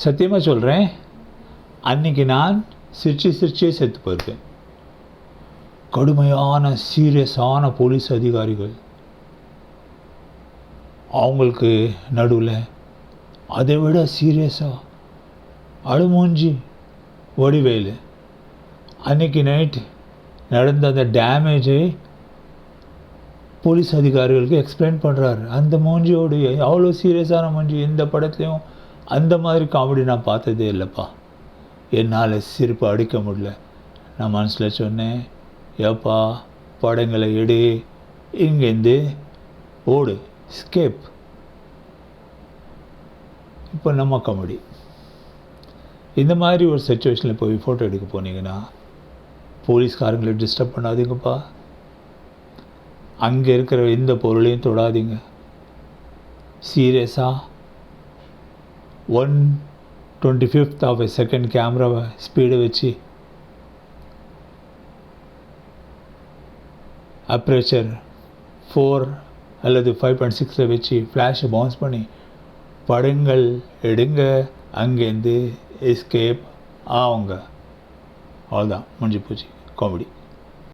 சத்தியமாக சொல்கிறேன், அன்றைக்கி நான் சிரிச்சே செத்து போயிருக்கேன். கடுமையான சீரியஸான போலீஸ் அதிகாரிகள், அவங்களுக்கு நடுவில் அதை விட சீரியஸாக அழுமூஞ்சி வடிவேலு அன்றைக்கி நைட் நடந்த அந்த டேமேஜை போலீஸ் அதிகாரிகளுக்கு எக்ஸ்பிளைன் பண்ணுறாரு. அந்த மூஞ்சியோடு அவ்வளோ சீரியஸான மூஞ்சி எந்த படத்துலையும் அந்த மாதிரி காமெடி நான் பார்த்ததே இல்லைப்பா. என்னால் சிரிப்பு அடிக்க முடியல. நான் மனசில் சொன்னேன், ஏப்பா படங்களை எடு, இங்கேருந்து ஓடு, ஸ்கேப். இப்போ நம்ம காமெடி இந்த மாதிரி ஒரு சிச்சுவேஷனில் போய் ஃபோட்டோ எடுக்க போனீங்கன்னா போலீஸ்காரங்களை டிஸ்டர்ப் பண்ணாதீங்கப்பா. அங்கே இருக்கிற எந்த பொருளையும் தொடாதீங்க. சீரியஸாக 1/25 ஆஃப் எ செகண்ட் கேமராவை ஸ்பீடை வச்சு அப்பரேச்சர் 4 அல்லது 5.6 வச்சு ஃப்ளாஷை பவுன்ஸ் பண்ணி படங்கள் எடுங்க, அங்கேருந்து எஸ்கேப் ஆகுங்க. அவ்வளோதான், முடிஞ்சு போச்சு காமெடி.